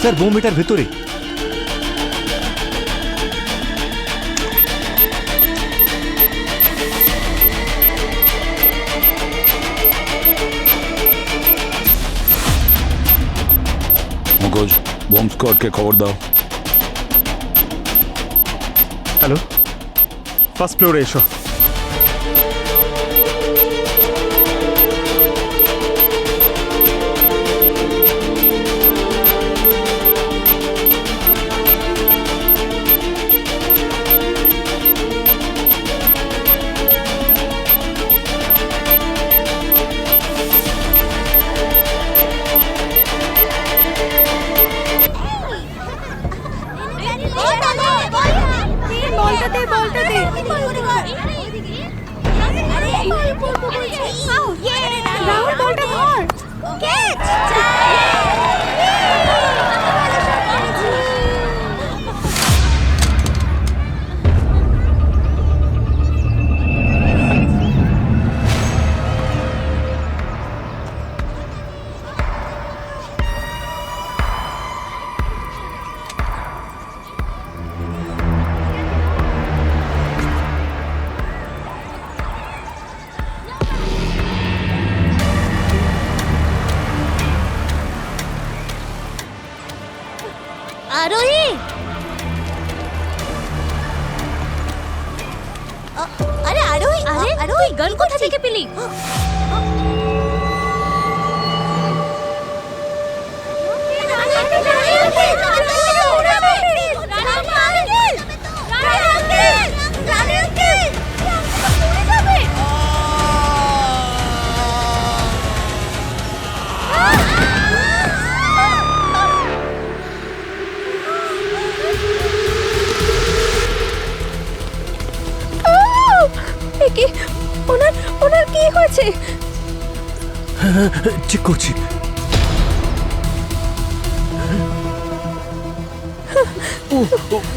Sir bomb এটার ভেতরে। মগজ, বম্ব স্কোয়াডকে খবর দাও। হ্যালো, ফার্স্ট ফ্লোরে এসো। আরোহী, আরে আরোহী, আরোহী গান কোথা থেকে পেলি? ওনার কি হয়েছে? চেক করছি। ও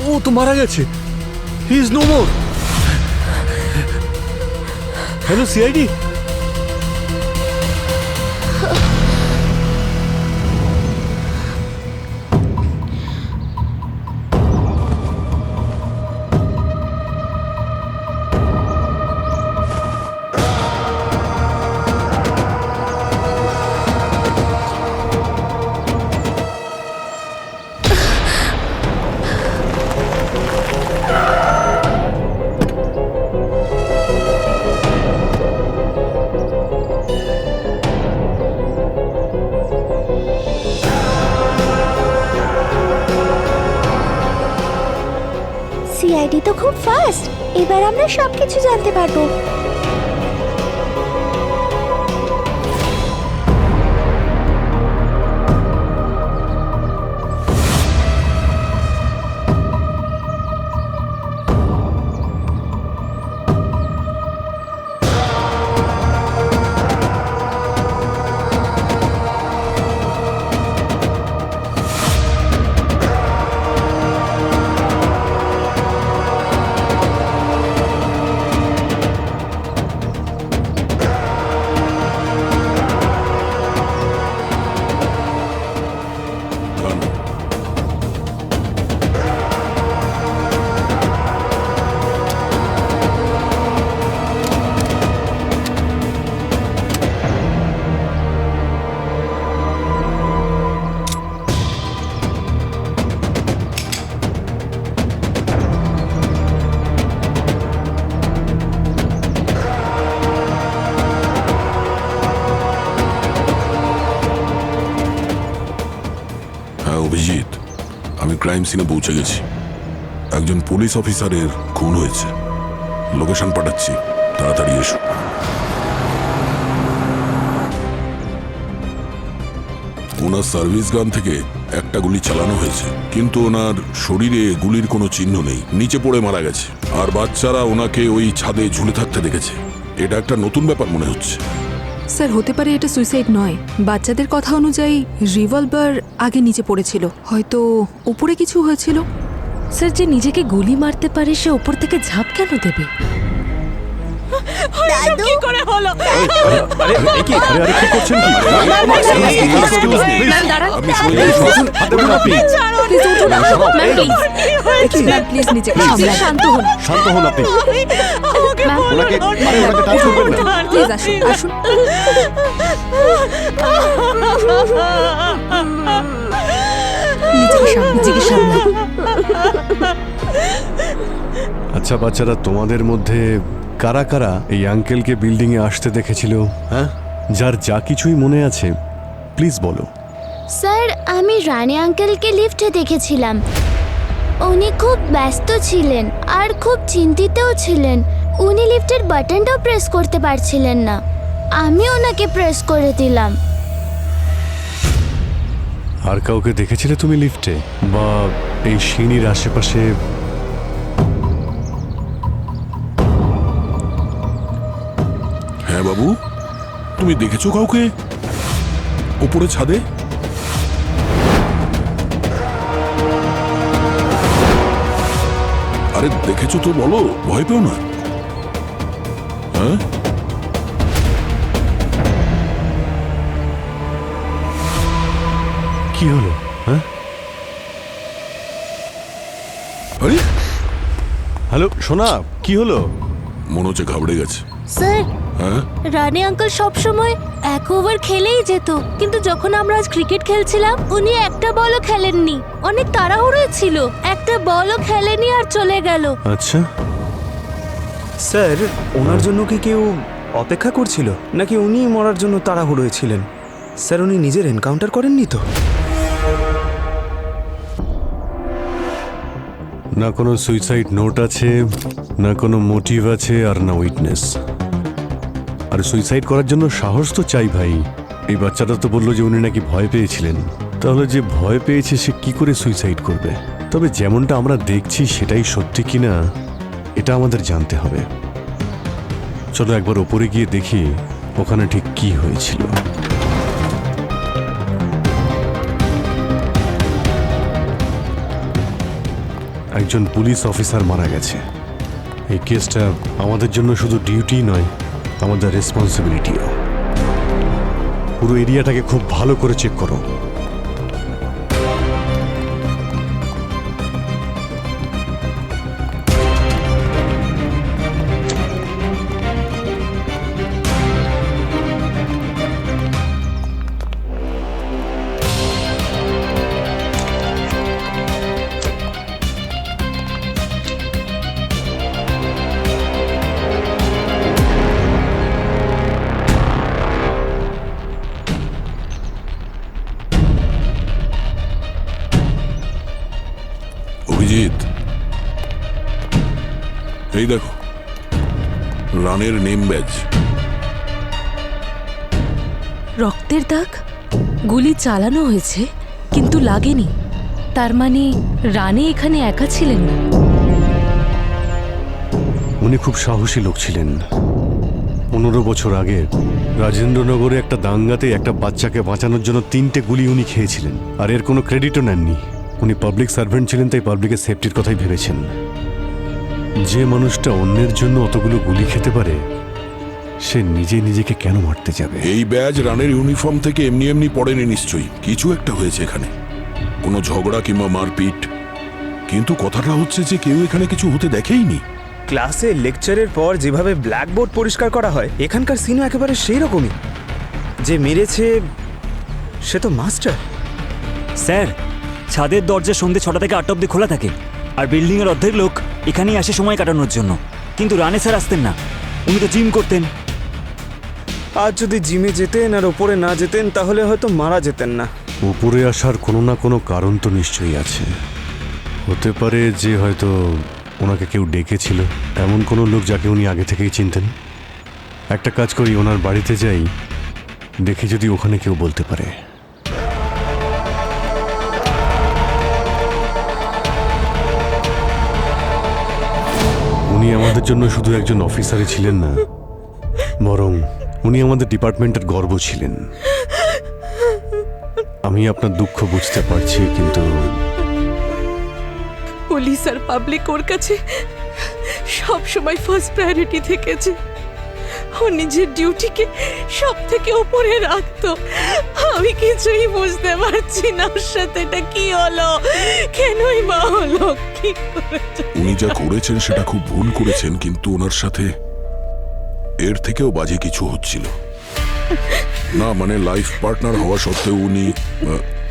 ও তো মারা গেছে। He is no more. Hello CID. CID তো খুব ফাস্ট, এবার আমরা সবকিছু জানতে পারবো। অভিজিৎ, আমি ক্রাইম সিনে পৌঁছে গেছি। একজন পুলিশ অফিসারের খুন হয়েছে। লোকেশন পাঠাচ্ছি, তাড়াতাড়ি এসো। ওনার সার্ভিস গান থেকে একটা গুলি চালানো হয়েছে, কিন্তু ওনার শরীরে গুলির কোনো চিহ্ন নেই। নিচে পড়ে মারা গেছে, আর বাচ্চারা ওনাকে ওই ছাদে ঝুলে থাকতে দেখেছে। এটা একটা নতুন ব্যাপার মনে হচ্ছে। স্যার, হতে পারে এটা সুইসাইড নয়। বাচ্চাদের কথা অনুযায়ী রিভলভার আগে নিচে পড়েছিল, হয়তো উপরে কিছু হয়েছিল। স্যার, যে নিজেকে গুলি মারতে পারে সে ওপর থেকে ঝাঁপ কেন দেবে? দাদু কি করে হলো? আরে কি করছেন কি Excuse me. ম্যাম দাঁড়ান, আপনি সরে যান। হাত দেবেন আপনি প্লিজ উঠুন ম্যাম, প্লিজ ম্যাম, প্লিজ নিজেকে সামলান, শান্ত হন শান্ত হন আপনি ম্যাম, ওনাকে টাচ করবেন না প্লিজ আসুন আসুন। নিজেকে সামলান। আচ্ছা বাচ্চারা, তোমাদের মধ্যে কারা কারা এই আঙ্কেলকে বিল্ডিং এ আসতে দেখেছিল? হ্যাঁ, যার যা কিছুই মনে আছে প্লিজ বলো। স্যার, আমি রানী আঙ্কেলকে লিফটে দেখেছিলাম। উনি খুব ব্যস্ত ছিলেন আর খুব চিন্তিতও ছিলেন। উনি লিফটের বাটনটাও প্রেস করতে পারছিলেন না। আমি ওনাকে প্রেস করে দিলাম। আর কাউকে দেখেছিলে তুমি লিফটে বা এই সিঁড়ির আশেপাশে? হ্যাঁ বাবু, তুমি দেখেছো কাউকে উপরে ছাদে? আরে দেখেছো তো বলো, ভয় পেও না। হ্যাঁ, কি হলো? হ্যাঁ, আরে হ্যালো সোনা, কি হলো? মনে হচ্ছে ঘাবড়ে গেছে। স্যার, হ্যাঁ, রানী আঙ্কেল সবসময় এক ওভার খেলেই যেত, কিন্তু যখন আমরা আজ ক্রিকেট খেলছিলাম উনি একটা বলও খেলেননি। অনেক তাড়াহুড়ো ছিল, একটা বলও খেলেনি আর চলে গেল। আচ্ছা, স্যার, ওনার জন্য কি কেউ অপেক্ষা করছিল নাকি উনি মরার জন্য তাড়াহুড়ো ছিলেন? স্যার, উনি নিজের এনকাউন্টার করেননি তো? না কোনো সুইসাইড নোট আছে, না কোনো মোটিভ আছে, আর না উইটনেস। আর সুইসাইড করার জন্য সাহস তো চাই ভাই। এই বাচ্চাটা তো বললো যে উনি নাকি ভয় পেয়েছিলেন। তাহলে যে ভয় পেয়েছে সে কি করে সুইসাইড করবে? তবে যেমনটা আমরা দেখছি সেটাই সত্যি কিনা এটা আমাদের জানতে হবে। চলো একবার ওপরে গিয়ে দেখি ওখানে ঠিক কি হয়েছিল। একজন পুলিশ অফিসার মারা গেছে। এই কেসটা আমাদের জন্য শুধু ডিউটি নয়, আমাদের রেসপন্সিবিলিটিও। পুরো এরিয়াটাকে খুব ভালো করে চেক করো। অভিজিৎ, এই দেখো রানের নেম ব্যাজ। রক্তের দাগ, গুলি চালানো হয়েছে কিন্তু লাগেনি। তার মানে রানী এখানে একা ছিলেন না। উনি খুব সাহসী লোক ছিলেন। 15 বছর আগে রাজেন্দ্রনগরে একটা দাঙ্গাতে একটা বাচ্চাকে বাঁচানোর জন্য 3টে গুলি উনি খেয়েছিলেন, আর এর কোনো ক্রেডিটও নেননি। উনি পাবলিক সার্ভেন্ট ছিলেন, তাই পাবলিকের সেফটির কথাই ভেবেছেন। যে মানুষটা অন্যের জন্য অতগুলো গুলি খেতে পারে সে নিজে নিজেকে কেন মারতে যাবে? এই ব্যাজ রানের ইউনিফর্ম থেকে এমনি এমনি পড়েনি নিশ্চয়ই। কিছু একটা হয়েছে এখানে, কোনো ঝগড়া কিংবা মারপিট। কিন্তু কথাটা হচ্ছে যে কেউ এখানে কিছু হতে দেখেইনি। ক্লাসে লেকচারের পর যেভাবে ব্ল্যাকবোর্ড পরিষ্কার করা হয়, এখানকার সিনও একেবারে সেই রকমই। যে মেরেছে সে তো মাস্টার। স্যার, ছাদের দরজা সন্ধ্যে 6টা থেকে 8টা অব্দি খোলা থাকে, আর বিল্ডিংয়ের অর্ধেক লোক এখানেই আসে সময় কাটানোর জন্য। কিন্তু রানে স্যার আসতেন না, উনি তো জিম করতেন। আজ যদি জিমে যেতেন আর ওপরে না যেতেন তাহলে হয়তো মারা যেতেন না। উপরে আসার কোনো না কোনো কারণ তো নিশ্চয়ই আছে। হতে পারে যে হয়তো ওনাকে কেউ ডেকেছিল, এমন কোনো লোক যাকে উনি আগে থেকেই চিনতেন। একটা কাজ করি, ওনার বাড়িতে যাই, দেখি যদি ওখানে কেউ বলতে পারে। উনি আমাদের জন্য শুধু একজন অফিসারই ছিলেন না, বরং উনি আমাদের ডিপার্টমেন্টের গর্ব ছিলেন। আমি আপনার দুঃখ বুঝতে পারছি, কিন্তু পুলিশ আর পাবলিক ওর কাছে সব সময় ফার্স্ট প্রায়োরিটি থেকেছে। ও নিজের ডিউটিকে সব থেকে উপরে রাখতো। আমি কিছুই বুঝতে পারছি না ওর সাথে এটা কি হলো, কেনই বা হলো, কি করেছে। উনি যা করেছেন সেটা খুব ভুল করেছেন, কিন্তু ওনার সাথে এর থেকেও বাজে কিছু হচ্ছিল। না মানে লাইফ পার্টনার হওয়া সত্ত্বেও উনি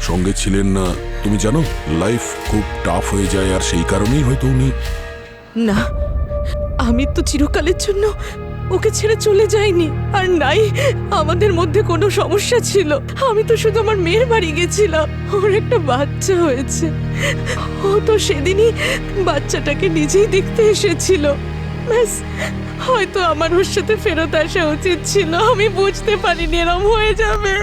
সঙ্গে ছিলেন না। তুমি জানো লাইফ খুব টাফ হয়ে যায়, আর সেই কারণেই হয়তো উনি। না, আমি তো চিরকালের জন্য ওকে ছেড়ে চলে যাইনি, আর নাই আমাদের মধ্যে কোনো সমস্যা ছিল। আমি তো শুধু আমার মেয়ের বাড়ি গেছিলাম, ওর একটা বাচ্চা হয়েছে। ও তো সেদিনই বাচ্চাটাকে নিজেই দেখতে এসেছিল। ব্যাস, হয়তো আমার ওর সাথে ফেরত আসা উচিত ছিল, আমি বুঝতে পারিনি এরম হয়ে যাবে।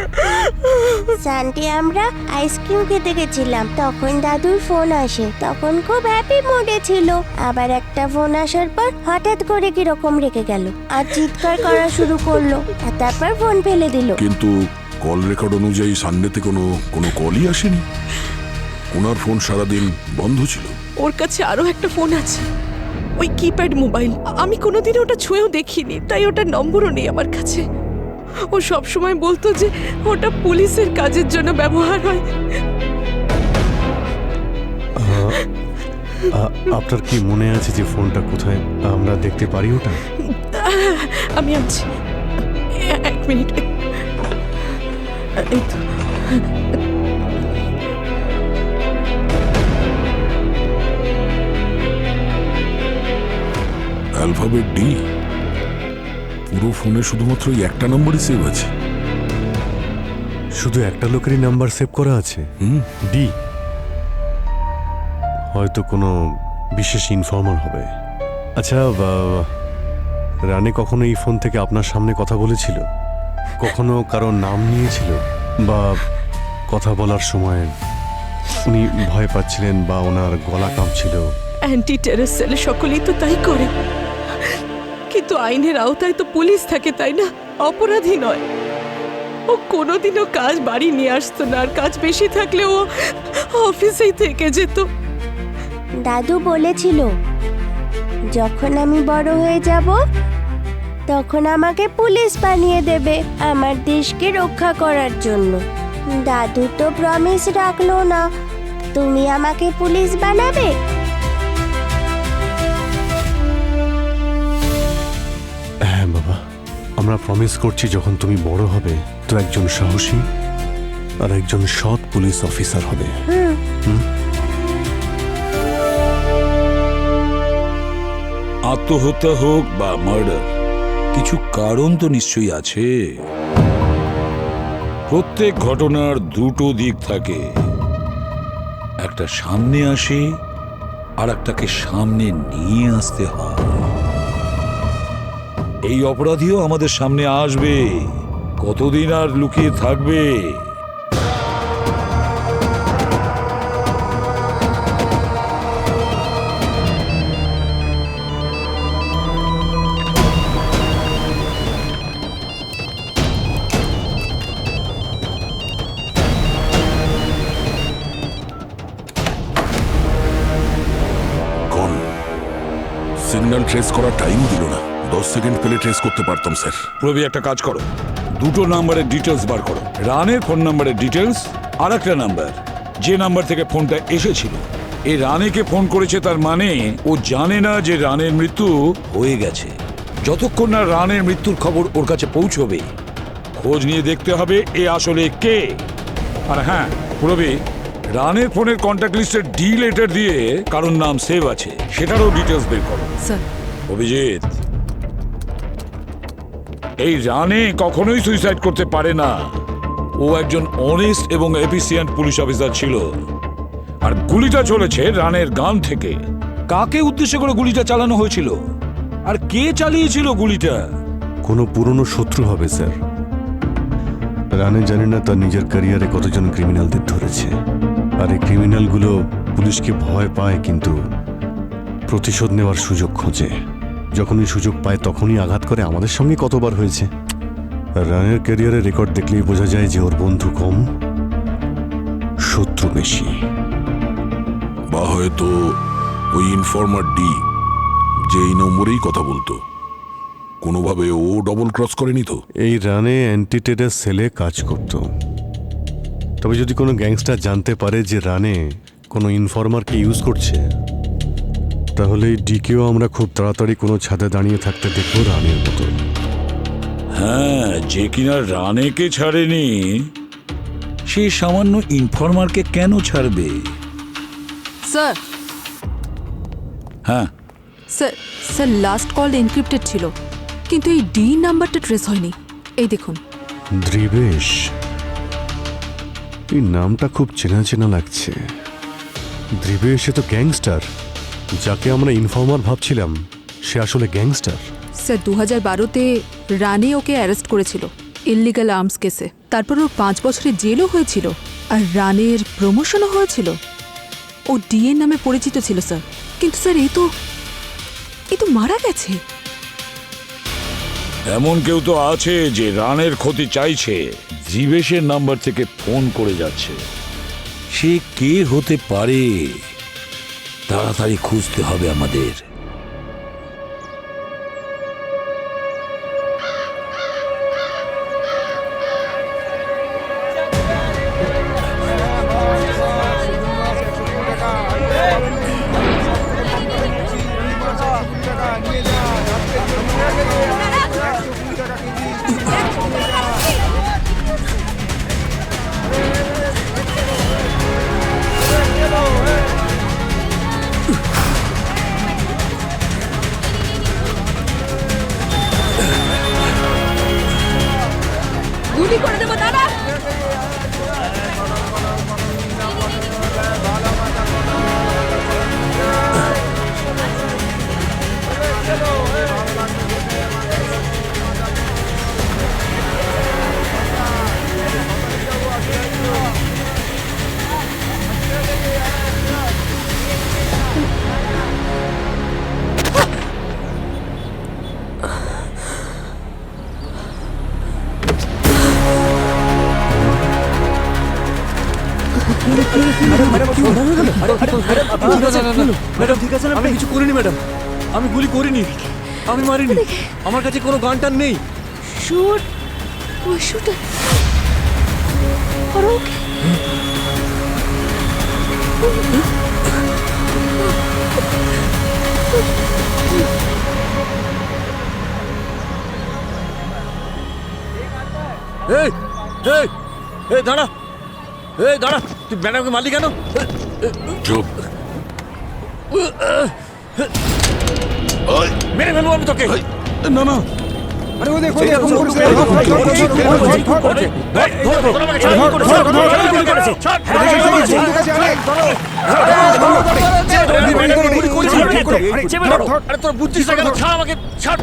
সানডে আমরা আইসক্রিম খেতে গেছিলাম, তখন দাদুর ফোন আসে। তখন খুব হ্যাপি মুডে ছিল, আবার একটা ফোন আসার পর হঠাৎ করে কিরকম রেখে গেল আর চিৎকার করা শুরু করলো, আর তারপর ফোন ফেলে দিল। কিন্তু কল রেকর্ড অনুযায়ী সানডেতে কোনো কলই আসেনি। ওনার ফোন সারাদিন বন্ধ ছিল। ওর কাছে আরো একটা ফোন আছে, ওই কিপ্যাড মোবাইল। আমি কোনোদিনও ওটা ছুঁয়েও দেখিনি, তাই ওটার নম্বরও নেই আমার কাছে। ও সব সময় বলতো যে ওটা পুলিশের কাজের জন্য ব্যবহার হয়। আপনার কি মনে আছে যে ফোনটা কোথায় আমরা দেখতে পারি ওটা? আমি আছি, এক মিনিট। এই তো। Alphabet D. পুরো ফোনে শুধুমাত্র এই একটা নম্বরই সেভ আছে। শুধু একটা লোকেরই নাম্বার সেভ করা আছে, ডি। হয়তো কোনো বিশেষ ইনফর্মাল হবে। আচ্ছা, রানে কখনো এই ফোন থেকে আপনার সামনে কথা বলেছিল? কখনো কারো নাম নিয়েছিল? বা কথা বলার সময় উনি ভয় পাচ্ছিলেন বা ওনার গলা কাঁপছিল? অ্যান্টি টেরর সেলে সকলেই তো তাই করে, কিন্তু আইনের আওতায় তো পুলিশ থাকে, তাই না? অপরাধী নয়। ও কোনোদিনও কাজ বাড়ি নিয়ে আসতো না, আর কাজ বেশি থাকলে ও অফিসেই থেকে যেত। দাদু বলেছিল যখন আমি বড় হয়ে যাব তখন আমাকে পুলিশ বানিয়ে দেবে আমার দেশকে রক্ষা করার জন্য। দাদু তো প্রমিস রাখলো না। তুমি আমাকে পুলিশ বানাবে? হ্যাঁ বাবা, আমরা প্রমিস করছি যখন তুমি বড় হবে তো একজন সাহসী আর একজন সৎ পুলিশ অফিসার হবে। আত্মহত্যা হোক বা মার্ডার, কিছু কারণ তো নিশ্চয়ই আছে। প্রত্যেক ঘটনার দুটো দিক থাকে, একটা সামনে আসে আর একটাকে সামনে নিয়ে আসতে হয়। এই অপরাধীও আমাদের সামনে আসবে, কতদিন আর লুকিয়ে থাকবে? সিগন্যাল ট্রেস করার টাইম দিল না। 10 সেকেন্ড পেলে ট্রেস করতে পারতাম স্যার। প্রবি, একটা কাজ করো, দুটো নাম্বারের ডিটেলস বার করো। রানের ফোন নাম্বারের ডিটেলস আর একটা নাম্বার, যে নাম্বার থেকে ফোনটা এসেছিল। এই রানেকে ফোন করেছে, তার মানে ও জানে না যে রানের মৃত্যু হয়ে গেছে। যতক্ষণ না রানের মৃত্যুর খবর ওর কাছে পৌঁছবে, খোঁজ নিয়ে দেখতে হবে এ আসলে কে। আর হ্যাঁ প্রবি, রানের ফোনের কন্ট্যাক্ট লিস্টের ডি লেটার দিয়ে কারোর নাম সেভ আছে, সেটারও ডিটেলস বের করো। স্যার, অভিজিৎ, এই রানে কখনোই সুইসাইড করতে পারে না। ও একজন অনেস্ট এবং এফিসিয়েন্ট পুলিশ অফিসার ছিল। আর গুলিটা চলেছে রানের গান থেকে। কাকে উদ্দেশ্য করে গুলিটা চালানো হয়েছিল আর কে চালিয়েছিল গুলিটা? কোনো পুরনো শত্রু হবে স্যার। রানে জানে না তার নিজের ক্যারিয়ারে কতজন ক্রিমিনালদের ধরেছে, আর এই ক্রিমিনালগুলো পুলিশকে ভয় পায় কিন্তু প্রতিশোধ নেওয়ার সুযোগ খোঁজে। যখনই সুযোগ পায় তখনই আঘাত করে। আমাদের সঙ্গে কতবার হয়েছে। রানের ক্যারিয়ারের রেকর্ড দেখলেই বোঝা যায় যে ওর বন্ধু কম, শত্রু বেশি। বা হয়তো ওই ইনফর্মার ডি যে এই নম্বরেই কথা বলতো, কোনোভাবে ও ডবল ক্রস করেনি তো? এই রানে অ্যান্টিটেরার সেলে কাজ করত। তবে যদি কোনো গ্যাংস্টার জানতে পারে যে রানে কোনো ইনফরমারকে ইউজ করছে, তাহলে এই ডিকেও আমরা খুব তাড়াতাড়ি কোনো ছাদে দাঁড়িয়ে থাকতে দেখবো রানের মতো। হ্যাঁ, যে কিনা রানেকে ছাড়েনি সে সামান্য ইনফরমারকে কেন ছাড়বে? স্যার হ্যাঁ, sir sir last call encrypted ছিল, কিন্তু এই ডি নাম্বারটা ট্রেস হয়নি। এই দেখুন। দ্রিবেশ, এই নামটা খুব চেনা চেনা লাগছে। দ্রিবেশ এ তো গ্যাংস্টার। যাকে আমরা ইনফর্মার ভাবছিলাম সে আসলে গ্যাংস্টার। স্যার 2012-তে রানে ওকে অ্যারেস্ট করেছিল ইললিগাল আর্মস কেসে। তারপর ওর 5 বছরের জেলও হয়েছিল, আর রানের প্রমোশনও হয়েছিল। ও ডিএন নামে পরিচিত ছিল স্যার। কিন্তু স্যার এ তো মারা গেছে। এমন কেউ তো আছে যে রানের ক্ষতি চাইছে, জীবেশের নাম্বার থেকে ফোন করে যাচ্ছে। সে কে হতে পারে? তাড়াতাড়ি খুঁজতে হবে আমাদের। গুলি করে দেবো দাদা। ম্যাডাম ঠিক আছে? আমি কিছু করিনি ম্যাডাম, আমি গুলি করিনি, আমি মারিনি, আমার কাছে কোনো গান টান নেই। শুট, ওই শুটার। আর ওকে এই এই এই দাঁড়া, এই দাঁড়া, তুই ম্যাডামকে মারলি কেন? চুপ। মেরে ফেলবো আমি তোকে। না না, আরে ও দেখো এরকম করছে, আরে তোর বুঝছিস না কেন? ছাড় আমাকে, ছাড়।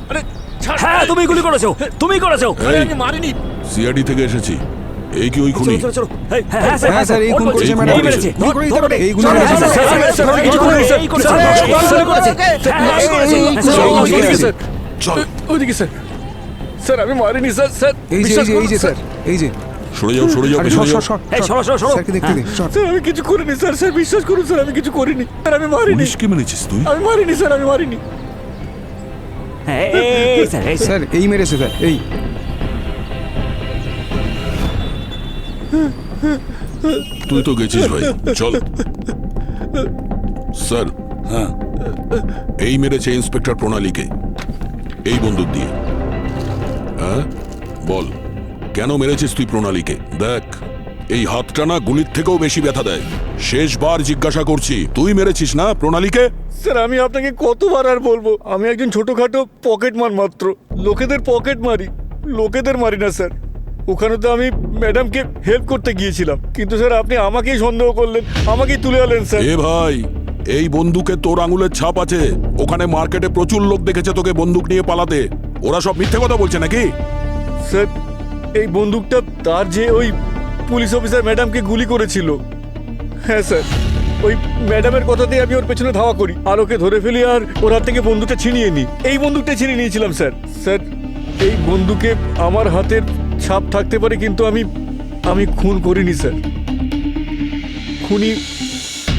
আরে ছাড়। হ্যাঁ, তুমি গুলি করেছো, তুমি করেছো। আরে আমি মারিনি। সিআইডি থেকে এসেছি। এই কি ওই খুনি? চলো চলো। হ্যাঁ স্যার, এই খুন করেছে ম্যাডাম। এই মেরেছে। গুলি করে দিতে পারে, এই গুলি স্যার, মেরেছে। স্যার, স্যার, স্যার, স্যার, কিছু করেনি, স্যার। এই করেছে, স্যার, স্যার, করেছে। হ্যাঁ, এই করেছে। ওইদিকে স্যার, চল, ওইদিকে স্যার। স্যার আমি মারিনি স্যার, স্যার এই যে বিশ্বাস করুন, স্যার এই যে সরে যাও, সরে যাও, আরে পেছনে যাও। এই সরো সরো সরো। স্যারকে দেখতে দিন স্যার আমি কিছু করিনি স্যার, স্যার বিশ্বাস করুন স্যার, আমি কিছু করিনি স্যার, আমি মারিনি, পুলিশকে মেরেছিস তুই? আমি মারিনি স্যার, আমি মারিনি। হ্যাঁ, এই স্যার, এই স্যার। স্যার এই মেরেছে স্যার এই তুই তো গেছিস ভাই, চল। স্যার, হ্যাঁ, এই মেরেছে ইন্সপেক্টর প্রণালীকে এই বন্দুক দিয়ে। হ্যাঁ বল, কেন মেরেছিস তুই প্রণালীকে? দেখ, এই হাতটা না গুলির থেকেও বেশি ব্যথা দেয়। শেষবার জিজ্ঞাসা করছি, তুই মেরেছিস না প্রণালীকে? স্যার আমি আপনাকে কতবার আর বলবো, আমি একজন ছোটখাটো পকেট মার মাত্র, লোকেদের পকেট মারি, লোকেদের মারি না স্যার। ওখানে তো আমি ম্যাডামকে হেল্প করতে গিয়েছিলাম, কিন্তু স্যার আপনি আমাকেই সন্দেহ করলেন, আমাকেই তুলে আনলেন স্যার। এ ভাই, এই বন্দুকে তোর আঙুলের ছাপ আছে। ওখানে মার্কেটে প্রচুর লোক দেখেছে তোকে বন্দুক নিয়ে পালাতে। ওরা সব মিথ্যে কথা বলছে নাকি? স্যার এই বন্দুকটা তার যে ওই পুলিশ অফিসার ম্যাডামকে গুলি করেছিল। হ্যাঁ স্যার, ওই ম্যাডামের কথাতেই আমি ওর পেছনে ধাওয়া করি, আর ওকে ধরে ফেলি, আর ওর হাত থেকে বন্দুকটা ছিনিয়ে নিই। এই বন্দুকটা ছিনিয়ে নিয়েছিলাম স্যার। স্যার এই বন্দুকে আমার হাতের ছাপ থাকতে পারে, কিন্তু আমি খুন করিনি স্যার, খুনি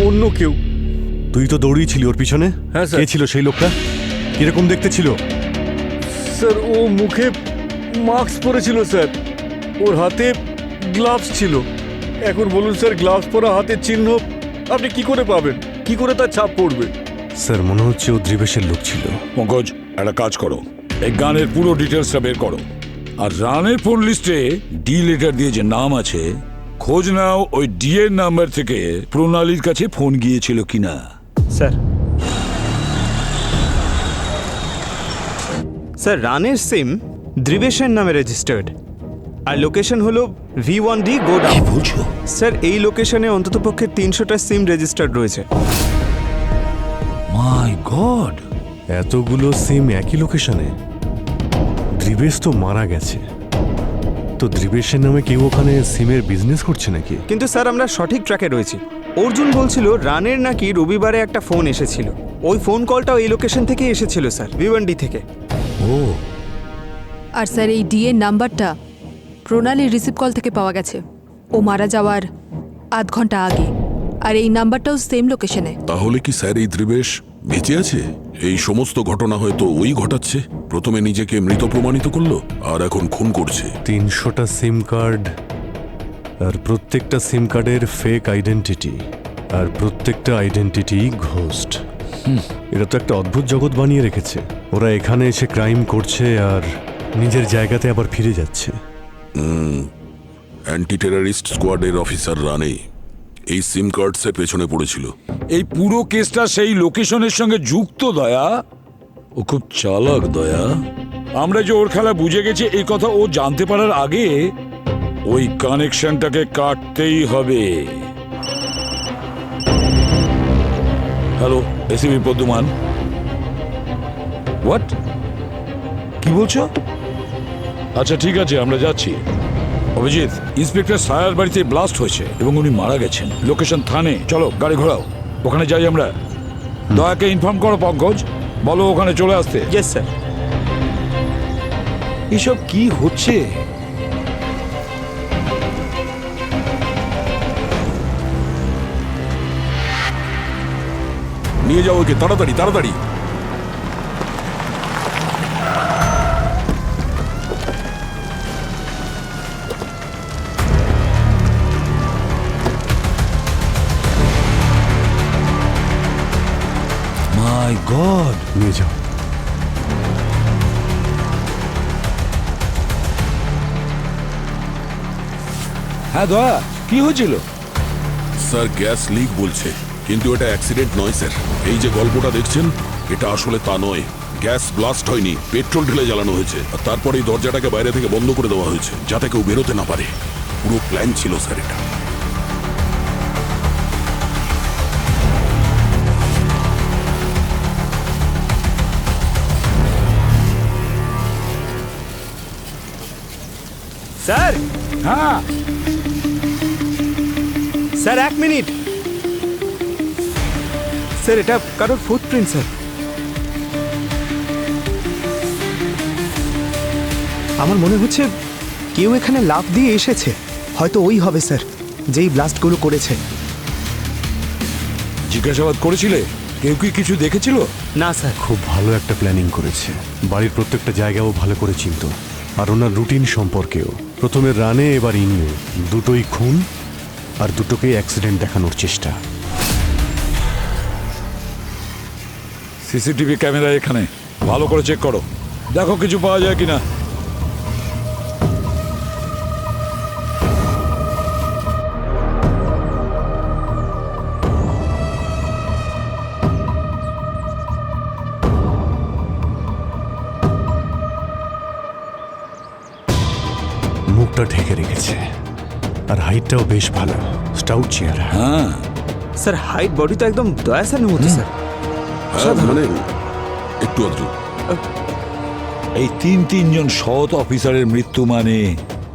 অন্য কেউ। তুই তো দৌড়িয়েছিলি ওর পিছনে। হ্যাঁ, স্যার। কে ছিল সেই লোকটা? কিরকম দেখতে ছিল? স্যার ও মুখে মাস্ক পরেছিল স্যার, ওর হাতে গ্লাভস ছিল। এখন বলুন স্যার, গ্লাভস পরা হাতের চিহ্ন আপনি কি করে পাবেন? কি করে তার ছাপ পড়বে? স্যার মনে হচ্ছে ও দ্রিবেশের লোক ছিল। পঙ্কজ, একটা কাজ করো, এই গানের পুরো ডিটেলসটা বের করো, আর রানের ফোন লিস্টে ডি লেটার দিয়ে যে নাম আছে খোঁজ নাও ওই ডি এর নাম্বার থেকে প্রণালীর কাছে ফোন গিয়েছিল কিনা। স্যার স্যার রানের সিম দ্রিবেশের নামে রেজিস্টার্ড, আর লোকেশন হলো V1D গোডাউন। বুঝছো? স্যার এই লোকেশনে অন্ততপক্ষে 300টা সিম রেজিস্টার্ড রয়েছে। মাই গড, এতগুলো সিম একই লোকেশনে? দ্রিবেশ তো মারা গেছে, তো দ্রিবেশের নামে কেউ ওখানে সিমের বিজনেস করছে নাকি? কিন্তু স্যার আমরা সঠিক ট্র্যাকে রয়েছি। অর্জুন বলছিল রানের নাকি রবিবারে একটা ফোন এসেছিল, ওই ফোন কলটাও এই লোকেশন থেকে এসেছিল স্যার, V1D থেকে। ও আর স্যার এই ডিএর নাম্বারটা প্রণালীর রিসিভ কল থেকে পাওয়া গেছে, ও মারা যাওয়ার আধ ঘন্টা আগে। আর এই নাম্বারটাও সেম লোকেশনে। তাহলে কি স্যার এই দ্রিবেশ বেঁচে আছে? এই সমস্ত ঘটনা হয়তো ওই ঘটাচ্ছে। প্রথমে নিজেকে মৃত প্রমাণিত করলো, আর এখন খুন করছে। 300টা সিম কার্ড, আর প্রত্যেকটা সিম কার্ডের ফেক আইডেন্টিটি, আর প্রত্যেকটা আইডেন্টিটি ঘোস্ট। এটা তো একটা অদ্ভুত জগৎ বানিয়ে রেখেছে। ওরা এখানে এসে ক্রাইম করছে আর নিজের জায়গাতে আবার ফিরে যাচ্ছে। অ্যান্টি টেররিস্ট স্কোয়াডের অফিসার রানে এই সিম কার্ডসের পেছনে পড়েছিল। এই পুরো কেসটা সেই লোকেশনের সঙ্গে যুক্ত। দয়া, ও খুব চালাক দয়া। আমরা যে ওর খেলা বুঝে গেছি এই কথা ও জানতে পারার আগে ওই কানেকশনটাকে কাটতেই হবে। Hello, ACP পদ্মমান। হোয়াট? কি বলছো? আচ্ছা ঠিক আছে, আমরা যাচ্ছি। অভিজিৎ, ইন্সপেক্টর সায়ার বাড়িতে ব্লাস্ট হয়েছে এবং উনি মারা গেছেন। লোকেশন থানে। চলো গাড়ি ঘোরাও, ওখানে যাই আমরা। দয়াকে ইনফর্ম করো পঙ্কজ, বলো ওখানে চলে আসতে। Yes sir. এসব কি হচ্ছে? নিয়ে যাও ওকে, তাড়াতাড়ি তাড়াতাড়ি। মাই গড, নিয়ে যাও। হ্যাঁ দয়া, কি হয়েছিল? স্যার গ্যাস লিক বলছে, কিন্তু এটা অ্যাক্সিডেন্ট নয় স্যার। এই যে গল্পটা দেখছেন, এটা আসলে তা নয়। গ্যাস ব্লাস্ট হয়নি, পেট্রোল ঢেলে জ্বালানো হয়েছে, আর তারপরে এই দরজাটাকে বাইরে থেকে বন্ধ করে দেওয়া হয়েছে যাতে কেউ বেরোতে না পারে। পুরো প্ল্যান ছিল স্যার এটা। স্যার, হ্যাঁ স্যার 1 মিনিট। স্যার এটা কারোর ফুটপ্রিন্ট স্যার। আমার মনে হচ্ছে কেউ এখানে লাফ দিয়ে এসেছে। হয়তো ওই হবে স্যার, যেই ব্লাস্টগুলো করেছে। জিজ্ঞাসাবাদ করেছিলে? কেউ কি কিছু দেখেছিল? না স্যার। খুব ভালো একটা প্ল্যানিং করেছে। বাড়ির প্রত্যেকটা জায়গাও ভালো করে চিনত, আর ওনার রুটিন সম্পর্কেও। প্রথমে রানে, এবার ইনিও। দুটোই খুন, আর দুটোকেই অ্যাক্সিডেন্ট দেখানোর চেষ্টা। সিসিটিভি ক্যামেরা এখানে, ভালো করে চেক করো, দেখো কিছু পাওয়া যায় কিনা। মুখটা ঢেকে রেখেছে, আর হাইটটাও বেশ ভালো, স্টাউট চেহারা। হ্যাঁ স্যার হাইট বডি তো একদম দয়া স্যার মতো স্যার। হ্যাঁ, মানে একটু আধটু। এই তিনজন সৎ অফিসারের মৃত্যু মানে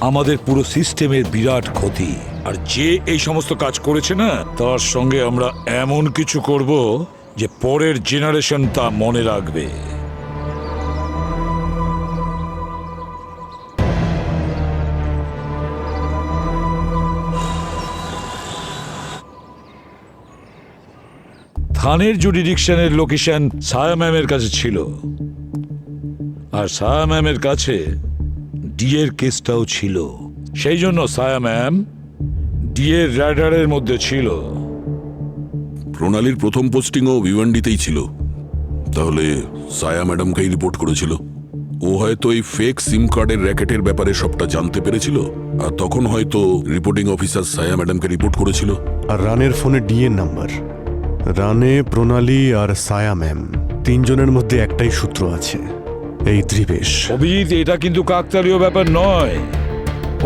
আমাদের পুরো সিস্টেমের বিরাট ক্ষতি। আর যে এই সমস্ত কাজ করেছে না, তার সঙ্গে আমরা এমন কিছু করব যে পরের জেনারেশন তা মনে রাখবে। থানের জুডিডিকশনের লোকেশন ছায়া ম্যামের কাছে ছিল, আর সায়া ম্যামের কাছে ডিএর কেসটাও ছিল, সেই জন্য সায়া ম্যাম ডিএর র্যাডারের মধ্যে ছিল। প্রণালীর প্রথম পোস্টিংও ভিভান্ডিতেই ছিল, তাহলে সায়া ম্যাডামকেই রিপোর্ট করেছিল। ও হয়তো এই ফেক সিম কার্ডের র্যাকেটের ব্যাপারে সবটা জানতে পেরেছিল, আর তখন হয়তো রিপোর্টিং অফিসার সায়া ম্যাডামকে রিপোর্ট করেছিল। আর রানের ফোনে ডিএন নাম্বার। রানে, প্রণালী আর সায়া ম্যাম তিনজনের মধ্যে একটাই সূত্র আছে, এই ত্রিবেশ। অভিজিৎ, এটা কিন্তু কাকতালীয় ব্যাপার নয়।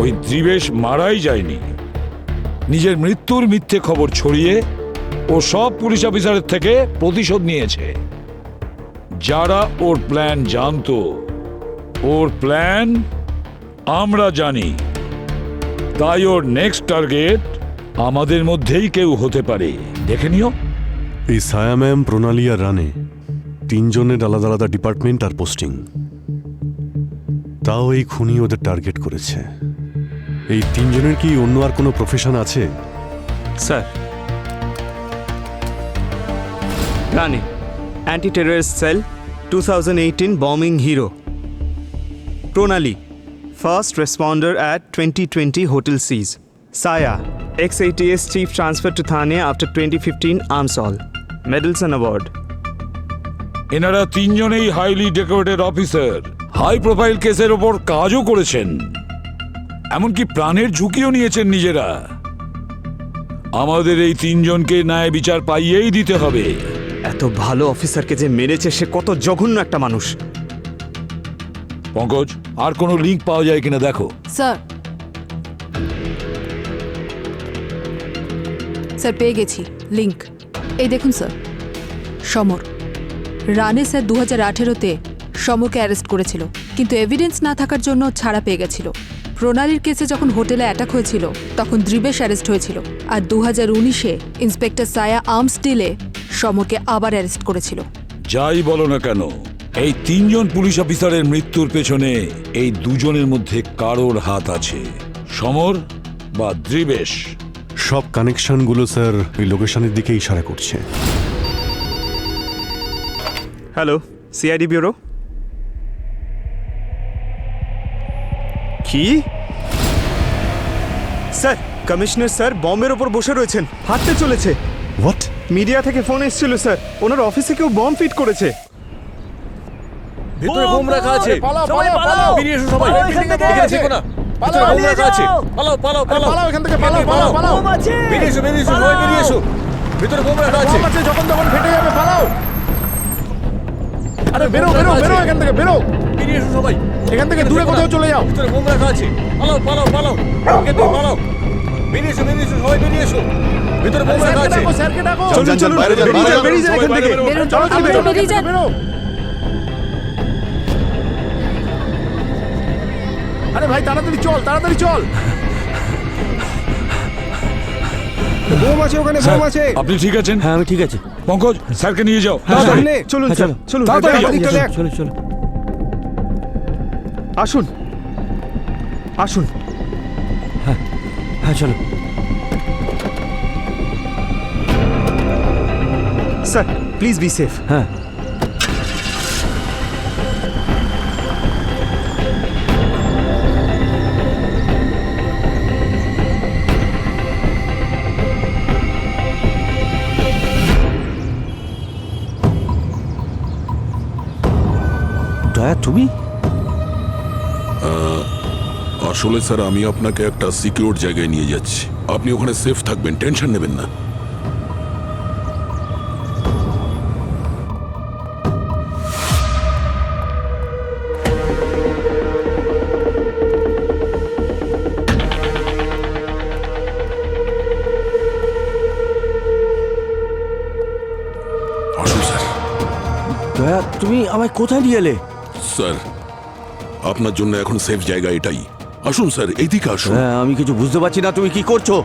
ওই ত্রিবেশ মারাই যায়নি, নিজের মৃত্যুর মিথ্যে খবর ছড়িয়ে ও সব পুলিশ অফিসারের থেকে প্রতিশোধ নিয়েছে। যারা ওর প্ল্যান জানতো, ওর প্ল্যান আমরা জানি, তাই ওর নেক্সট টার্গেট আমাদের মধ্যেই কেউ হতে পারে। দেখে নিও। এই সায়া ম্যাম, প্রণালী আর রানে তিনজনের আলাদা আলাদা ডিপার্টমেন্ট আর পোস্টিং, তাও এই খুনি ওদের টার্গেট করেছে। এই তিনজনের কি অন্য আর কোনো প্রফেশন আছে? স্যার, রানে anti terrorist cell 2018 bombing hero. প্রণালী first responder at 2020 hotel siege. Saya, ex-ATS chief transferred to Thane after 2015 arms all. Medals and award. এনারা তিনজনেই highly decorated officer, high profile কেসের ওপর কাজও করেছেন, এমনকি প্রাণের ঝুঁকিও নিয়েছেন নিজেরা। আমাদের এই তিনজনকে ন্যায় বিচার পাইয়েই দিতে হবে। এত ভালো অফিসারকে যে মেরেছে সে কত জঘন্য একটা মানুষ। পঙ্কজ, আর কোনো লিঙ্ক পাওয়া যায় কিনা দেখো। স্যার, স্যার পেয়ে গেছি লিংক। এই দেখুন স্যার, সমর। রানে স্যার 2018-তে সমরকে অ্যারেস্ট করেছিল, কিন্তু এভিডেন্স না থাকার জন্য ছাড়া পেয়ে গেছিল। প্রণালীর কেসে যখন হোটেলে অ্যাটাক হয়েছিল তখন ত্রিবেশ অ্যারেস্ট হয়েছিল, আর 2019-এ ইন্সপেক্টর সায়া আর্মস ডিলে সমরকে আবার অ্যারেস্ট করেছিল। যাই বলো না কেন, এই তিনজন পুলিশ অফিসারের মৃত্যুর পেছনে এই দুজনের মধ্যে কারোর হাত আছে, সমর বা ত্রিবেশ। সব কানেকশনগুলো স্যার ওই লোকেশনের দিকে ইশারা করছে। Hello, CID bureau. কি স্যার? কমিশনার স্যার বম্বের ওপর বসে রয়েছেন, হাঁটতে চলেছে। হোয়াট? মিডিয়া থেকে ফোন এসেছিল স্যার, ওনার অফিসে কেউ বম্ব ফিট করেছে। ভিতরে বোম রাখা আছে, সবাই পালাও, বেরিয়ে এসো সবাই, এখানে থেকো না, ভিতরে বোম রাখা আছে, পালাও পালাও পালাও, এখান থেকে পালাও পালাও পালাও, বেরিয়ে এসো সবাই, বেরিয়ে এসো, ভিতরে বোম রাখা আছে, যখন তখন ফেটে যাবে, পালাও। আরে বেরো বেরো বেরো, এখান থেকে বেরো, বেরিয়ে এসো সবাই, এখান থেকে দূরে কোথাও চলে যাও, ভিতরে বোম রাখা আছে, পালাও পালাও পালাও, এখান থেকে পালাও, বেরিয়ে এসো সবাই, বেরিয়ে এসো, ভিতরে বোম রাখা আছে, স্যারকে ডাকো, চলুন চলুন, বেরিয়ে যান এখান থেকে। চলো চলো বেরিয়ে যান, বেরো। আরে ভাই তাড়াতাড়ি চল, তাড়াতাড়ি চল। বোম আছে ওখানে, স্যার, বোম আছে। আপনি ঠিক আছেন? হ্যাঁ, আমি ঠিক আছে। পঙ্কজ, স্যারকে নিয়ে যাও। সামনে চলুন স্যার, চলুন তাড়াতাড়ি যাও। এদিকটা দেখ। চলো চলো। আসুন আসুন। হ্যাঁ চলো। Sir please be safe. হ্যাঁ। দয়া, তুমি? আসলে স্যার, আমি আপনাকে একটা সিকিউর জায়গায় নিয়ে যাচ্ছি, আপনি ওখানে সেফ থাকবেন, টেনশন নেবেন না। আসুন স্যার। দয়া, তুমি আমায় কোথায় নিয়ে এলে? স্যার, আপনার জন্য এখন সেফ জায়গা এটাই। আসুন স্যার, এইদিকে আসুন। হ্যাঁ, আমি কিছু বুঝতে পারছি না, তুমি কি করছো?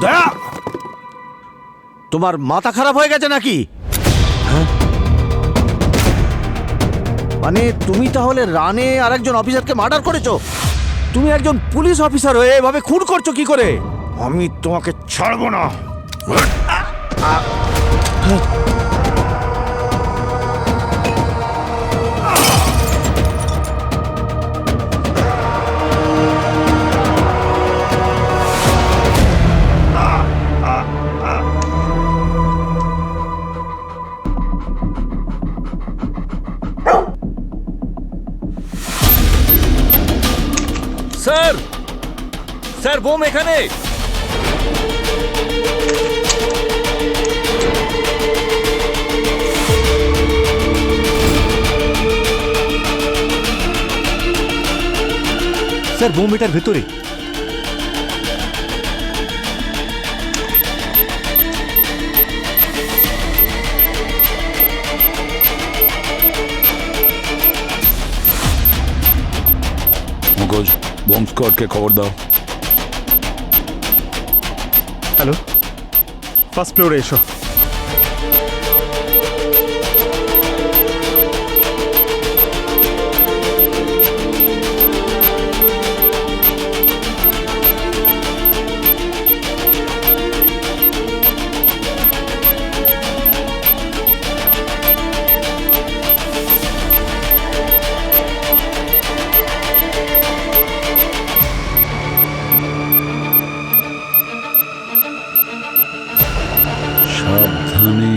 দয়া, তোমার মাথা খারাপ হয়ে গেছে নাকি? হ্যাঁ, মানে তুমি তাহলে রানে আর একজন অফিসারকে মার্ডার করেছো? তুমি একজন পুলিশ অফিসার হয়ে এভাবে খুন করছো কি করে? আমি তোমাকে ছাড়বো না। স্যার, স্যার বোম এখানে। স্যার বোম এটার ভেতরে। মুখোজ, বম স্কোয়াডকে খবর দাও। হ্যালো, ফার্স্ট ফ্লোরে এসো। সাবধানে।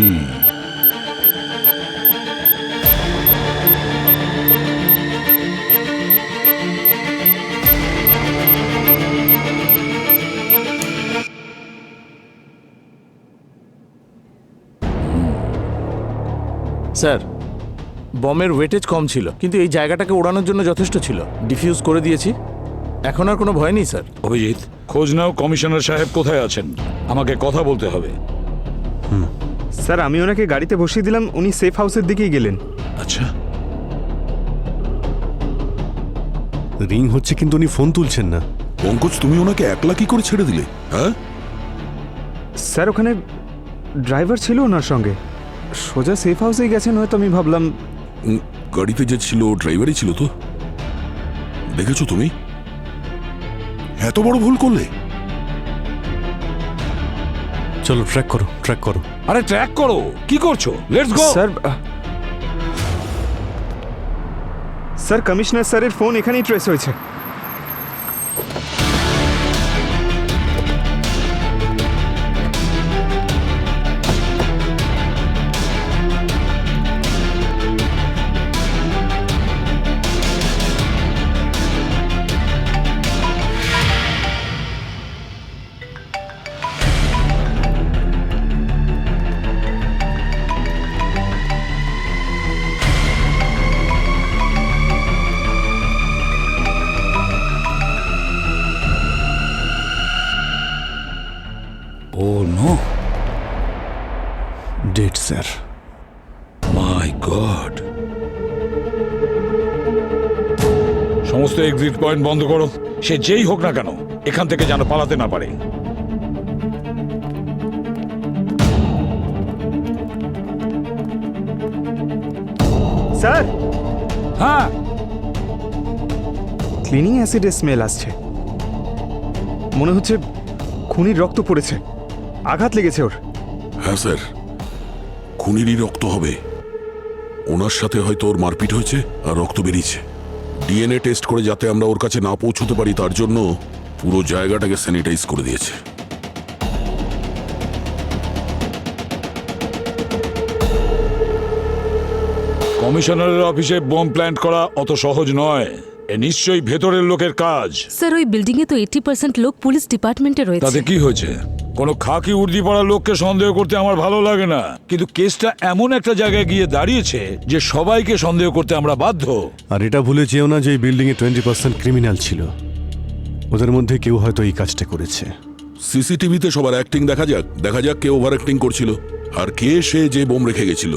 স্যার, বমের ওয়েটেজ কম ছিল, কিন্তু এই জায়গাটাকে ওড়ানোর জন্য যথেষ্ট ছিল। ডিফিউজ করে দিয়েছি, এখন আর কোনো ভয় নেই স্যার। অভিজিৎ, খোঁজ নাও কমিশনার সাহেব কোথায় আছেন। আমাকে কথা বলতে হবে। স্যার, আমি ওনাকে গাড়িতে বসিয়ে দিলাম, উনি সেফ হাউসের দিকেই গেলেন। আচ্ছা, রিং হচ্ছে কিন্তু উনি ফোন তুলছেন না। পঙ্কজ, তুমি ওনাকে একলা কি করে ছেড়ে দিলে? হ্যাঁ, স্যার ওখানে ড্রাইভার ছিল ওনার সঙ্গে, সোজা সেফ হাউসেই গেছেন হয়তো। আমি ভাবলাম গাড়িতে যে ছিল ড্রাইভারই ছিল তো। দেখেছো তুমি এত বড় ভুল করলে? চলো ট্র্যাক করো, ট্র্যাক করো। আরে ট্র্যাক করো, কি করছো? Let's go. স্যার কমিশনার স্যারের ফোন এখানেই ট্রেস হয়েছে। Oh no! Dead sir. My God! সমস্ত এক্সিট পয়েন্ট বন্ধ করো। সে যেই হোক না কেন এখান থেকে যেন পালাতে না পারে। স্যার, হ্যাঁ, ক্লিনিং অ্যাসিডের স্মেল আসছে। মনে হচ্ছে খুনির রক্ত পড়েছে, আঘাত লেগেছে ওর। হ্যাঁ স্যার, খুনিরই রক্ত হবে। ওনার সাথে হয়তো ওর মারপিট হয়েছে আর রক্ত বেরিয়েছে। ডিএনএ টেস্ট করে যাতে আমরা ওর কাছে না পৌঁছতে পারি তার জন্য পুরো জায়গাটাকে স্যানিটাইজ করে দিয়েছে। কমিশনারের অফিসে বোম প্ল্যান্ট করা অত সহজ নয়। এ নিশ্চয়ই ভেতরের লোকের কাজ। স্যার, ওই বিল্ডিং এ তো 80% লোক পুলিশ ডিপার্টমেন্টে রয়েছে। তাতে কি হয়েছে? কোনো খাকি উর্দি পড়া লোককে সন্দেহ করতে আমার ভালো লাগে না, কিন্তু কেসটা এমন একটা জায়গায় গিয়ে দাঁড়িয়েছে যে সবাইকে সন্দেহ করতে আমরা বাধ্য। আর এটা ভুলে যেও না যে এই বিল্ডিংয়ে 20% ক্রিমিনাল ছিল। ওদের মধ্যে কেউ হয়তো এই কাজটা করেছে। সিসিটিভিতে সবার অ্যাক্টিং দেখা যাক, দেখা যাক কে ওভার অ্যাক্টিং করছিল আর কে সে যে বোম রেখে গেছিল।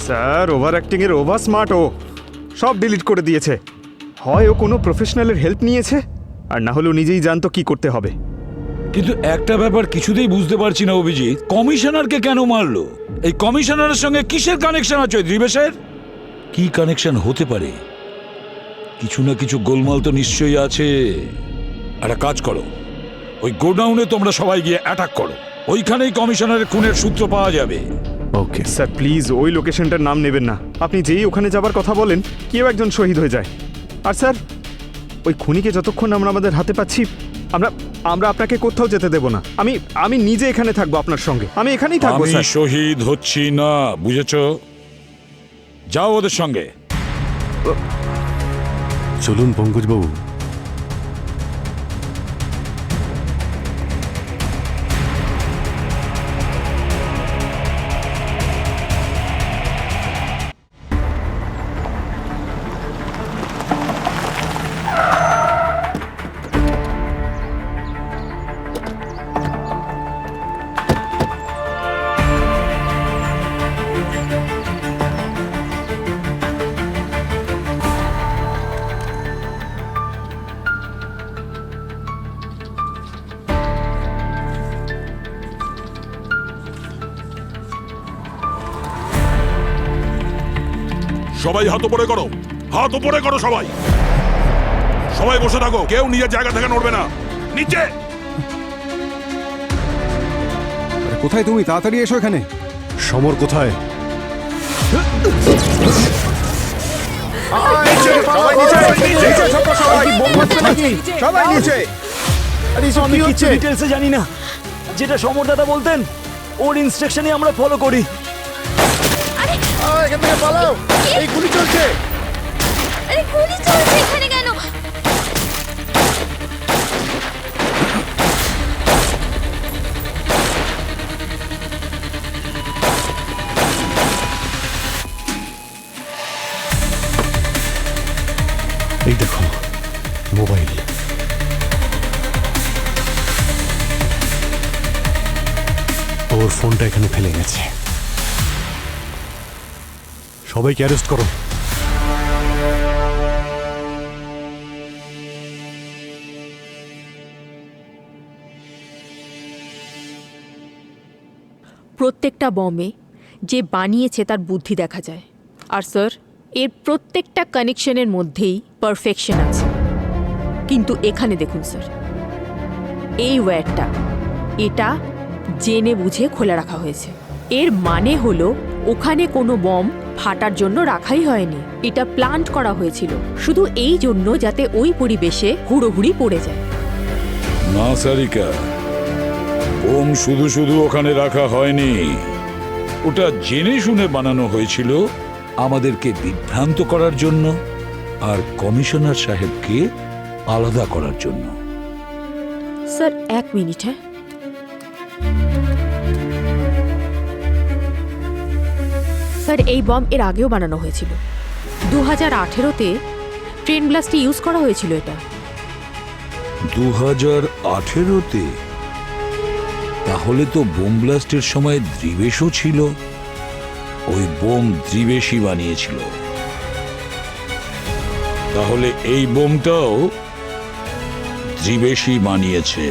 স্যার, ওভার অ্যাক্টিং এর ওভার স্মার্ট ও সব ডিলিট করে দিয়েছে। হয় ও কোনো প্রফেশনালের হেল্প নিয়েছে, আর না হলেও নিজেই জানতো কি করতে হবে। কিন্তু একটা ব্যাপার কিছুতেই বুঝতে পারছি না অভিজিৎ, কমিশনারকে কেন মারলো? এই কমিশনারের সঙ্গে কিসের কানেকশন আছে দিবেশের? কি কানেকশন হতে পারে? কিছু না কিছু গোলমাল তো নিশ্চয়ই আছে। একটা কাজ করো, ওই গোডাউনে তোমরা সবাই গিয়ে অ্যাটাক করো। ওইখানেই কমিশনারের খুনের সূত্র পাওয়া যাবে। ওকে স্যার প্লিজ ওই লোকেশনটার নাম নেবেন না। আপনি যেই ওখানে যাবার কথা বলেন কেউ একজন শহীদ হয়ে যায়। আর স্যার ওই খুনিকে যতক্ষণ আমরা আমাদের হাতে পাচ্ছি আমরা আমরা আপনাকে কোথাও যেতে দেব না। আমি নিজে এখানে থাকবো আপনার সঙ্গে। আমি এখানেই থাকবো আমি স্যার। শহীদ হচ্ছি না, বুঝেছো? যাও ওদের সঙ্গে। চলুন পঙ্কজবাবু। সবাই হাত উপরে করো, হাত উপরে করো সবাই। সবাই বসে থাকো, কেউ নিজের জায়গা থেকে নড়বে না। নিচে। কোথায় তুমি? তাড়াতাড়ি এসো এখানে। সমর কোথায়? সবাই নিচে। আমি কিছু ডিটেলসে জানি না। যেটা সমর দাদা বলতেন ওর ইনস্ট্রাকশনই আমরা ফলো করি। এখান থেকে পালাও, এই গুলি চলছে। আরে গুলি চলছে এখানে কেন? এই দেখো মোবাইল। ওর ফোনটা এখানে ফেলে গেছে। সবাইকে অ্যারেস্ট করো। প্রত্যেকটা বমে যে বানিয়েছে তার বুদ্ধি দেখা যায়। আর স্যার এর প্রত্যেকটা কানেকশনের মধ্যেই পারফেকশন আছে। কিন্তু এখানে দেখুন স্যার, এই ওয়্যারটা এটা জেনে বুঝে খোলা রাখা হয়েছে। এর মানে হলো ওখানে কোনো বম ফাটার জন্য রাখাই হয়নি, এটা প্লান্ট করা হয়েছিল শুধু এই জন্য যাতে ওই পরিবেশে হুড়োহুড়ি পড়ে যায়। না সারিকা, বোম শুধু শুধু ওখানে রাখা হয়নি। ওটা জেনে শুনে বানানো হয়েছিল আমাদেরকে বিভ্রান্ত করার জন্য আর কমিশনার সাহেবকে আলাদা করার জন্য। স্যার এক মিনিট। হ্যাঁ স্যার, এই বম এর আগেও বানানো হয়েছিল। 2018-তে ট্রেন ব্লাস্টে ইউজ করা হয়েছিল এটা। 2018-তে? তাহলে তো বোম ব্লাস্টের সময় দ্রিবেশও ছিল। ওই বোম দ্রিবেশই বানিয়েছিল। তাহলে এই বোমটাও দ্রিবেশই বানিয়েছে।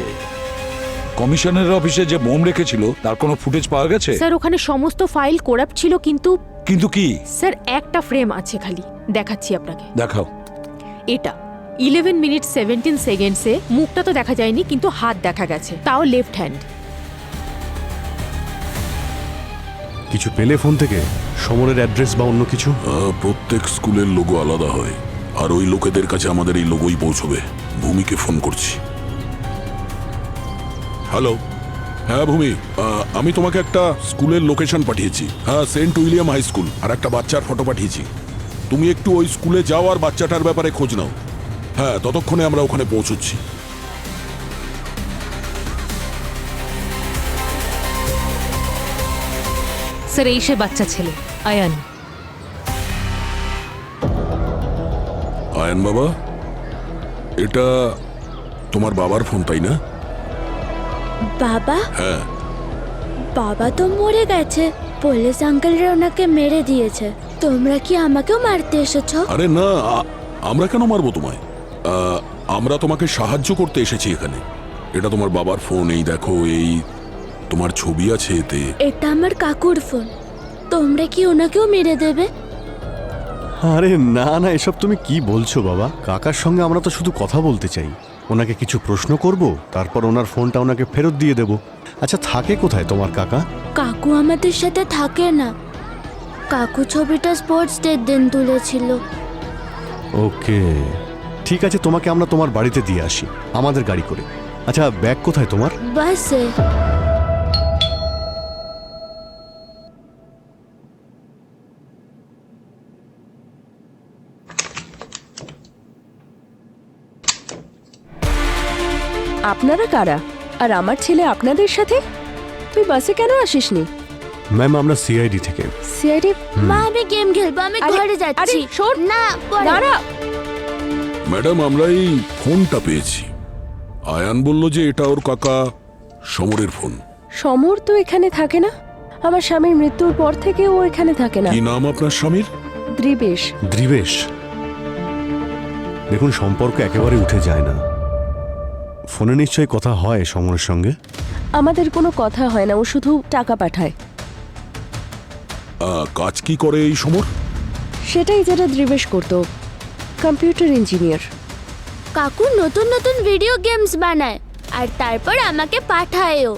কমিশনের অফিসে যে বোম রেখেছিল তার কোনো ফুটেজ পাওয়া গেছে? স্যার ওখানে সমস্ত ফাইল করাপ্ট ছিল, কিন্তু কিন্তু কি? স্যার একটা ফ্রেম আছে খালি, দেখাচ্ছি আপনাকে। দেখাও। এটা 11 মিনিট 17 সেকেন্ডসে মুখটা তো দেখা যায়নি, কিন্তু হাত দেখা গেছে, তাও লেফট হ্যান্ড। কিছু পেলে ফোন থেকে? সমরের অ্যাড্রেস বা অন্য কিছু? প্রত্যেক স্কুলের লোগো আলাদা হয়, আর ওই লোকেদের কাছে আমাদের এই লোগোই পৌঁছবে। ভূমিকে ফোন করছি। হ্যালো। হ্যাঁ ভূমি, আমি তোমাকে একটা স্কুলের লোকেশন পাঠিয়েছি। হ্যাঁ, সেন্ট উইলিয়াম হাই স্কুল। আর একটা বাচ্চার ফটো পাঠিয়েছি। তুমি একটু ওই স্কুলে যাও আর বাচ্চাটার ব্যাপারে খোঁজ নাও। হ্যাঁ, ততক্ষণে আমরা ওখানে পৌঁছচ্ছি। স্যার এই সে বাচ্চা ছেলে আয়ান। আয়ান বাবা, এটা তোমার বাবার ফোন তাই না? বাবা? হ্যাঁ। বাবা তো মরে গেছে, পুলিশ আঙ্কেলরা ওনাকে মেরে দিয়েছে। তোমরা কি আমাকেও মারতে এসেছো? আরে না, আমরা কেন মারবো তোমায়? আমরা তোমাকে সাহায্য করতে এসেছি এখানে। এটা তোমার বাবার ফোন, এই দেখো, এই তোমার ছবি আছে এতে। এটা আমার কাকুর ফোন। তোমরা কি ওনাকেও মেরে দেবে? আরে না না, এসব তুমি কি বলছো বাবা? কাকার সঙ্গে আমরা তো শুধু কথা বলতে চাই। ওনাকে কিছু প্রশ্ন করব, তারপর ওনার ফোনটা ওনাকে ফেরত দিয়ে দেব। আচ্ছা, থাকে কোথায় তোমার কাকা? কাকু আমাদের সাথে থাকে না। কাকু ছবিটা স্পোর্টস ডের দিন তুলেছিল। ওকে, ঠিক আছে, তোমাকে আমরা তোমার বাড়িতে দিয়ে আসি আমাদের গাড়ি করে। আচ্ছা, ব্যাগ কোথায় তোমার? বাসে। আপনারা কারা? আর আমার ছেলে আপনাদের সাথে? তুই বাসে কেন আসিসনি? ম্যাম, আমরা সিআইডি থেকে। সিআইডি? মা, আমি গেম খেলবো, আমি ঘরে যাচ্ছি। শোন না, দাঁড়া। ম্যাডাম, আমরা এই ফোনটা পেয়েছি। আয়ান বলল যে এটা ওর কাকা সমরের ফোন। সমর তো এখানে থাকে না। আমার স্বামীর মৃত্যুর পর থেকে ও এখানে থাকে না। কি নাম আপনার স্বামীর? দ্রিবেশ। দ্রিবেশ? দেখুন, সম্পর্ক একেবারে উঠে যায় না। ফোনে নিশ্চয়ই কথা হয় সমরের সঙ্গে? আমাদের কোনো কথা হয় না, ও শুধু টাকা পাঠায়। কাজ কি করে এই সমর? সেটাই যেটা দ্রিবেশ করতো, কম্পিউটার ইঞ্জিনিয়ার। কাকু নতুন নতুন ভিডিও গেমস বানায় আর তারপর আমাকে পাঠায়ও।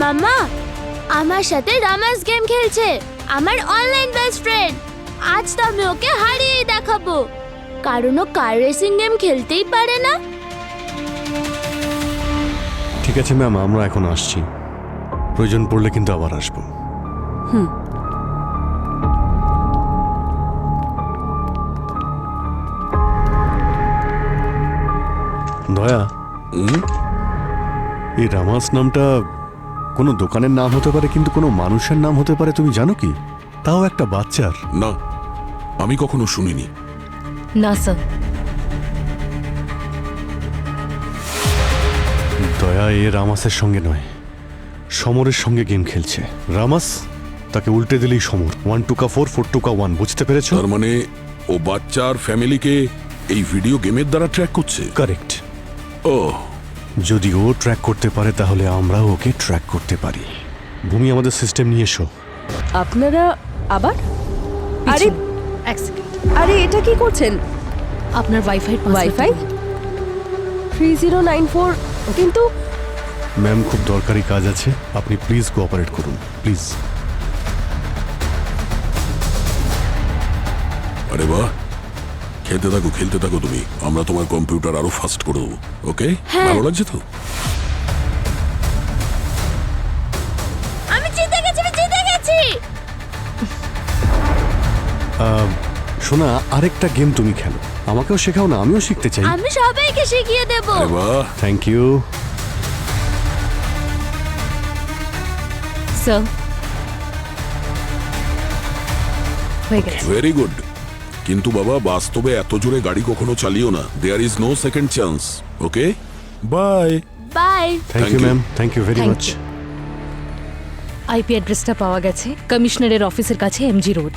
মামা, আমার সাথে রামাস গেম খেলছে, আমার অনলাইন বেস্ট ফ্রেন্ড। আজ তো আমি ওকে হারিয়ে দেখাবো, কারণ ও কার রেসিং গেম খেলতেই পারে না। ঠিক আছে ম্যাম, আমরা এখন আসছি। প্রয়োজন পড়লে কিন্তু আবার আসবো। দয়া, এই রামাস নামটা কোনো দোকানের নাম হতে পারে, কিন্তু কোনো মানুষের নাম হতে পারে, তুমি জানো কি? তাও একটা বাচ্চার। না, আমি কখনো শুনিনি। না স্যার। দয়া এ রামাসের সঙ্গে নয়, সমরের সঙ্গে গেম খেলছে। রামাস তাকে উল্টে দিলেই সমর। 1 2 4 4 2 1, বুঝতে পেরেছো? তার মানে ও বাচ্চার ফ্যামিলিকে এই ভিডিও গেমের দ্বারা ট্র্যাক করছে। কারেক্ট। ও, যদি ও ট্র্যাক করতে পারে তাহলে আমরাও ওকে ট্র্যাক করতে পারি। ভূমি, আমাদের সিস্টেম নিয়ে এসো। আপনারা আবার? আরে এক সেকেন্ড। আরে এটা কি করছেন? আপনার ওয়াইফাই 3094, কিন্তু ম্যাম, খুব দরকারি কাজ আছে, আপনি প্লিজ কোঅপারেট করুন, প্লিজ। আরে বাহ, খেলতে থাকো খেলতে থাকো তুমি। আমরা তোমার কম্পিউটার আরো ফাস্ট করে দেবো। ওকে, ভালো লাগছে তো? আমি জিতে গেছি, আমি জিতে গেছি। শোনা, আরেকটা গেম তুমি খেলো, আমাকেও শেখাও না, আমিও শিখতে চাই। আমি সবাইকে শিখিয়ে দেব। আরে বাহ, থ্যাংক ইউ। স্যার, হয়ে গেছে। Very good. কিন্তু বাবা, বাস্তবে এত জোরে গাড়ি কখনো চালিও না। There is no second chance. Okay, bye. Bye. Thank you ma'am, thank you very Thank much. you. IP অ্যাড্রেসটা পাওয়া গেছে, কমিশনারের অফিসের কাছে, MG road.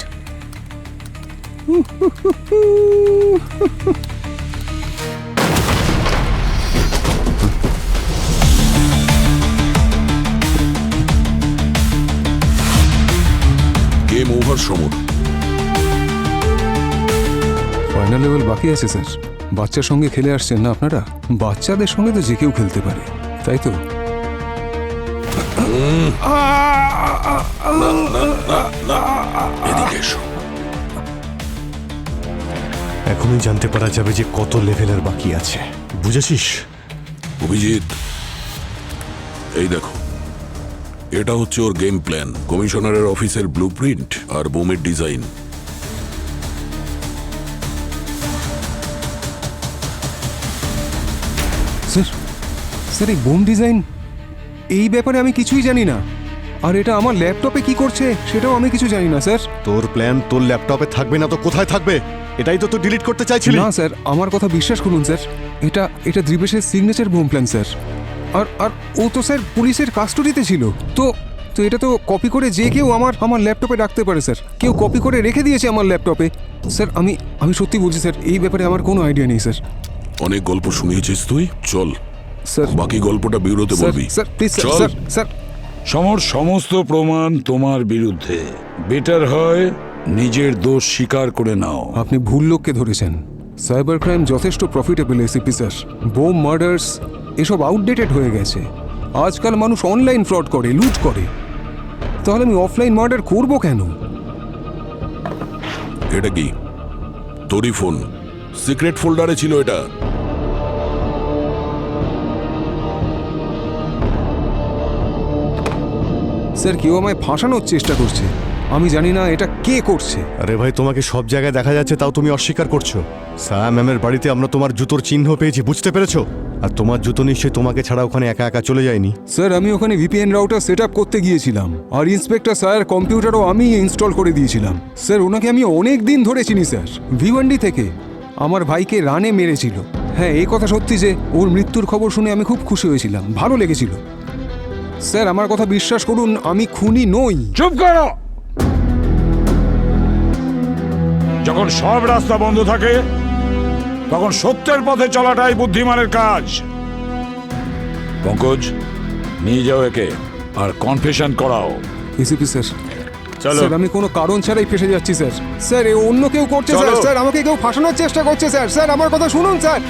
Game over Samar. Final level বাকি আছে স্যার। বাচ্চার সঙ্গে খেলে আসছেন না আপনারা? বাচ্চাদের সঙ্গে তো যে কেউ খেলতে পারে, তাই তো? এদিকে এসো। এখনই জানতে পারা যাবে যে কত লেভেলের বাকি আছে, বুঝেছিস? অভিজিৎ, এই দেখো, এটা হচ্ছে ওর গেম প্ল্যান, কমিশনারের অফিসের ব্লুপ্রিন্ট আর বোমের ডিজাইন। স্যার, স্যার এই বোম ডিজাইন, এই ব্যাপারে আমি কিছুই জানি না। আর এটা আমার ল্যাপটপে কি করছে সেটাও আমি কিছু জানি না স্যার। তোর প্ল্যান তোর ল্যাপটপে থাকবে না তো কোথায় থাকবে? এটাই তো তুই ডিলিট করতে চাইছিলি। না স্যার, আমার কথা বিশ্বাস করুন স্যার, এটা দ্রিবেশের সিগনেচার বোম প্ল্যান স্যার। আর ও তো স্যার পুলিশের কাস্টডিতে ছিল। তো এটা তো কপি করে যে কেউ আমার ল্যাপটপে রাখতে পারে স্যার। কেউ কপি করে রেখে দিয়েছে আমার ল্যাপটপে। স্যার, আমি সত্যি বলছি স্যার, এই ব্যাপারে আমার কোনো আইডিয়া নেই স্যার। অনেক গল্প শুনিয়েছিস তুই, চল স্যার বাকি গল্পটা বিউরোতে বলবি। স্যার প্লিজ চল। স্যার। সমর, সমস্ত প্রমাণ তোমার বিরুদ্ধে। বেটার হয় নিজের দোষ স্বীকার করে নাও। আপনি ভুল লোককে ধরেছেন। সাইবার ক্রাইম যথেষ্ট profitable ACP sir. Bomb murders এসব আউটডেটেড হয়ে গেছে। আজকাল মানুষ অনলাইন ফ্রড করে, লুট করে। তাহলে আমি অফলাইন মার্ডার করব কেন? এটা কি তোরই ফোন? সিক্রেট ফোল্ডারে ছিল এটা। স্যার কেউ আমায় ফাঁসানোর চেষ্টা করছে। আমি জানি না এটা কে করছে। আরে ভাই, তোমাকে সব জায়গায় দেখা যাচ্ছে, তাও তুমি অস্বীকার করছো। সায়া ম্যামের বাড়িতে আমরা তোমার জুতোর চিহ্ন পেয়েছি, বুঝতে পেরেছো? আর তোমার জুতো নিশ্চয়ই তোমাকে ছাড়া ওখানে একা একা চলে যায়নি। স্যার আমি ওখানে ভিপিএন রাউটার সেট আপ করতে গিয়েছিলাম, আর ইন্সপেক্টর স্যার কম্পিউটারও আমি ইনস্টল করে দিয়েছিলাম। স্যার ওনাকে আমি অনেক দিন ধরে চিনি স্যার, ভিওয়ান্ডি থেকে। আমার ভাইকে রানে মেরেছিল। হ্যাঁ, এই কথা সত্যি যে ওর মৃত্যুর খবর শুনে আমি খুব খুশি হয়েছিলাম, ভালো লেগেছিল। স্যার আমার কথা বিশ্বাস করুন, আমি খুনি নই। চুপ করো। যখন সব রাস্তা বন্ধ থাকে তখন সত্যের পথে চলাটাই বুদ্ধিমানের কাজ। পঙ্কজ, নিয়ে যাও একে আর কনফেশন করাও। এসিপি স্যার, চলো। স্যার আমি কোনো কারণ ছাড়াই ফেসে যাচ্ছি স্যার। স্যার এ অন্য কেউ করছে স্যার। স্যার আমাকে কেউ ফাঁসানোর চেষ্টা করছে স্যার। স্যার আমার কথা শুনুন স্যার।